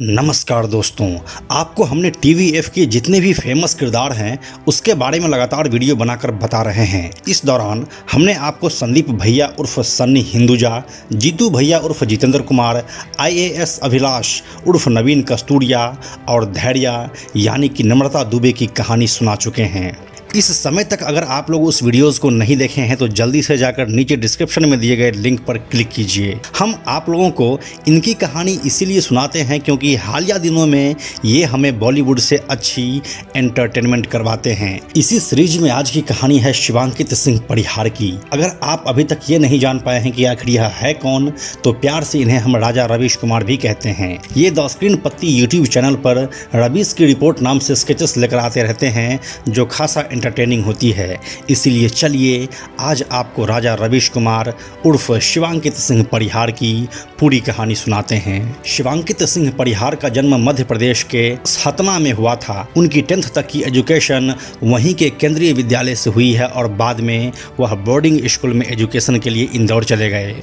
नमस्कार दोस्तों, आपको हमने टीवीएफ के जितने भी फेमस किरदार हैं उसके बारे में लगातार वीडियो बनाकर बता रहे हैं। इस दौरान हमने आपको संदीप भैया उर्फ सन्नी हिंदुजा, जीतू भैया उर्फ जितेंद्र कुमार, आईएएस अभिलाष उर्फ नवीन कस्तूरिया और धैर्य यानी कि नम्रता दुबे की कहानी सुना चुके हैं। इस समय तक अगर आप लोग उस वीडियोज़ को नहीं देखे हैं तो जल्दी से जाकर नीचे डिस्क्रिप्शन में दिए गए लिंक पर क्लिक कीजिए। हम आप लोगों को इनकी कहानी इसीलिए सुनाते हैं क्योंकि हालिया दिनों में ये हमें बॉलीवुड से अच्छी एंटरटेनमेंट करवाते हैं। इसी सीरीज में आज की कहानी है शिवांकित सिंह परिहार की। अगर आप अभी तक ये नहीं जान पाए हैं कि आखिर यह है कौन, तो प्यार से इन्हें हम राजा रवीश कुमार भी कहते हैं। ये द स्क्रीन पत्ती यूट्यूब चैनल पर रवीश की रिपोर्ट नाम से स्केचेस लेकर आते रहते हैं जो खासा एंटरटेनिंग होती है। इसीलिए चलिए आज आपको राजा रवीश कुमार उर्फ शिवांकित सिंह परिहार की पूरी कहानी सुनाते हैं। शिवांकित सिंह परिहार का जन्म मध्य प्रदेश के सतना में हुआ था। उनकी 10th तक की एजुकेशन वहीं के केंद्रीय विद्यालय से हुई है और बाद में वह बोर्डिंग स्कूल में एजुकेशन के लिए इंदौर चले गए।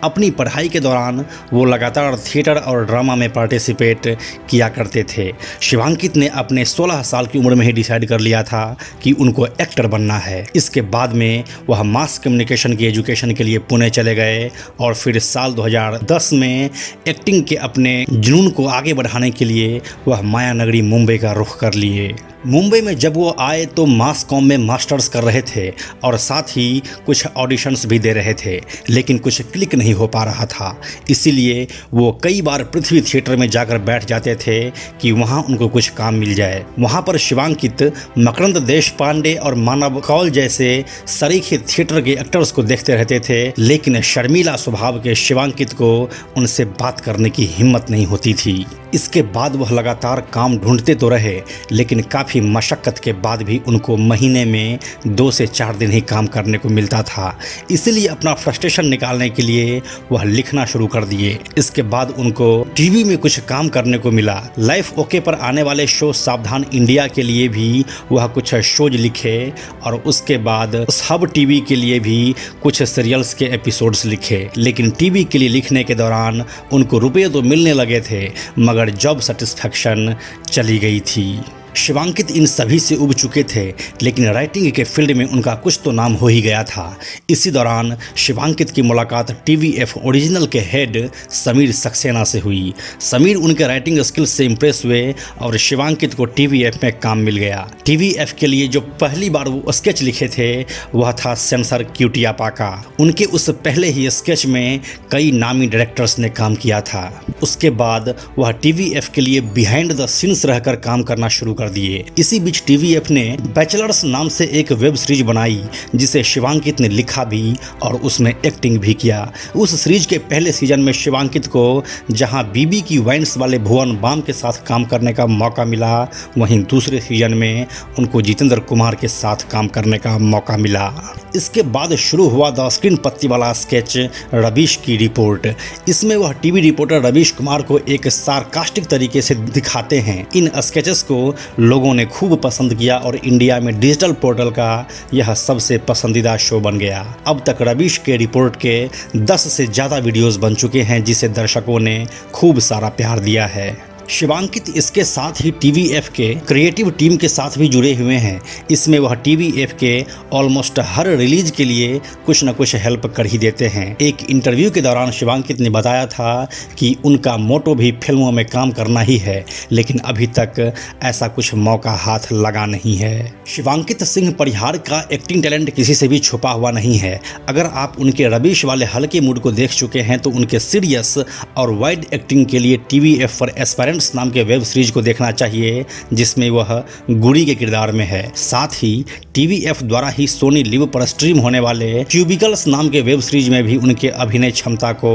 अपनी पढ़ाई के दौरान वो लगातार थिएटर और ड्रामा में पार्टिसिपेट किया करते थे। शिवांकित ने अपने 16 साल की उम्र में ही डिसाइड कर लिया था कि उनको एक्टर बनना है। इसके बाद में वह मास कम्युनिकेशन की एजुकेशन के लिए पुणे चले गए और फिर साल 2010 में एक्टिंग के अपने जुनून को आगे बढ़ाने के लिए वह माया नगरी मुंबई का रुख कर लिए। मुंबई में जब वो आए तो मास कॉम में मास्टर्स कर रहे थे और साथ ही कुछ ऑडिशंस भी दे रहे थे, लेकिन कुछ क्लिक नहीं हो पा रहा था। इसीलिए वो कई बार पृथ्वी थिएटर में जाकर बैठ जाते थे कि वहाँ उनको कुछ काम मिल जाए। वहाँ पर शिवांकित मकरंद देशपांडे और मानव कौल जैसे सरीखे थिएटर के एक्टर्स को देखते रहते थे, लेकिन शर्मीला स्वभाव के शिवांकित को उनसे बात करने की हिम्मत नहीं होती थी। इसके बाद वह लगातार काम ढूंढते तो रहे, लेकिन काफ़ी मशक्क़त के बाद भी उनको महीने में 2 से 4 दिन ही काम करने को मिलता था। इसलिए अपना फ्रस्ट्रेशन निकालने के लिए वह लिखना शुरू कर दिए। इसके बाद उनको टीवी में कुछ काम करने को मिला। लाइफ ओके पर आने वाले शो सावधान इंडिया के लिए भी वह कुछ शोज लिखे और उसके बाद सब टीवी के लिए भी कुछ सीरियल्स के एपिसोड्स लिखे। लेकिन टीवी के लिए लिखने के दौरान उनको रुपये तो मिलने लगे थे, मगर जॉब सेटिस्फैक्शन चली गई थी। शिवांकित इन सभी से उब चुके थे, लेकिन राइटिंग के फील्ड में उनका कुछ तो नाम हो ही गया था। इसी दौरान शिवांकित की मुलाकात टीवीएफ ओरिजिनल के हेड समीर सक्सेना से हुई। समीर उनके राइटिंग स्किल्स से इम्प्रेस हुए और शिवांकित को टीवीएफ में काम मिल गया। टीवीएफ के लिए जो पहली बार वो स्केच लिखे थे वह था सेंसर क्यूटियापा का। उनके उस पहले ही स्केच में कई नामी डायरेक्टर्स ने काम किया था। उसके बाद वह टीवीएफ के लिए बिहाइंड द सीन्स रहकर काम करना शुरू कर दिए। इसी बीच टीवीएफ ने बैचलर्स नाम से एक वेब सीरीज बनाई जिसे शिवांकित ने लिखा भी और उसमें एक्टिंग भी किया। उस सीरीज के पहले सीजन में शिवांकित को जहां बीबी की वाइन्स वाले भुवन बाम के साथ काम करने का मौका मिला, वहीं दूसरे सीजन में उनको जितेंद्र कुमार के साथ काम करने का मौका मिला। इसके बाद शुरू हुआ द स्क्रीन पत्ती वाला स्केच रवीश की रिपोर्ट। इसमें वह टीवी रिपोर्टर रवीश कुमार को एक सार्कास्टिक तरीके से दिखाते हैं। इन स्केचेस को लोगों ने खूब पसंद किया और इंडिया में डिजिटल पोर्टल का यह सबसे पसंदीदा शो बन गया। अब तक रवीश के रिपोर्ट के 10 से ज़्यादा वीडियोस बन चुके हैं जिसे दर्शकों ने खूब सारा प्यार दिया है। शिवांकित इसके साथ ही टीवीएफ के क्रिएटिव टीम के साथ भी जुड़े हुए हैं। इसमें वह टीवीएफ के ऑलमोस्ट हर रिलीज के लिए कुछ न कुछ हेल्प कर ही देते हैं। एक इंटरव्यू के दौरान शिवांकित ने बताया था कि उनका मोटो भी फिल्मों में काम करना ही है, लेकिन अभी तक ऐसा कुछ मौका हाथ लगा नहीं है। शिवांकित सिंह परिहार का एक्टिंग टैलेंट किसी से भी छुपा हुआ नहीं है। अगर आप उनके रवीश वाले हल्के मूड को देख चुके हैं तो उनके सीरियस और वाइड एक्टिंग के लिए टीवीएफ पर एस्पायरेंट नाम के वेब सीरीज को देखना चाहिए जिसमें वह गुड़ी के किरदार में है। साथ ही टीवीएफ द्वारा ही सोनी लिव पर स्ट्रीम होने वाले क्यूबिकल्स नाम के वेब सीरीज में भी उनके अभिनय क्षमता को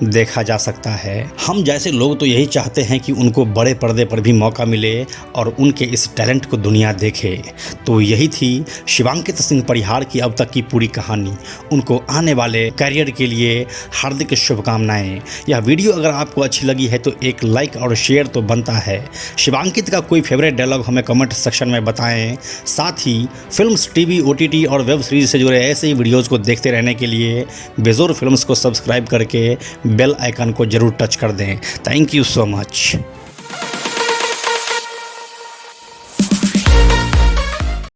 देखा जा सकता है। हम जैसे लोग तो यही चाहते हैं कि उनको बड़े पर्दे पर भी मौका मिले और उनके इस टैलेंट को दुनिया देखे। तो यही थी शिवांकित सिंह परिहार की अब तक की पूरी कहानी। उनको आने वाले करियर के लिए हार्दिक शुभकामनाएं। यह वीडियो अगर आपको अच्छी लगी है तो एक लाइक और शेयर तो बनता है। शिवांकित का कोई फेवरेट डायलॉग हमें कमेंट सेक्शन में बताएं। साथ ही फिल्म्स, टीवी, ओटीटी और वेब सीरीज से जुड़े ऐसे ही वीडियोज़ को देखते रहने के लिए बेजोर फिल्म्स को सब्सक्राइब करके बेल आइकन को जरूर टच कर दें। Thank you so much.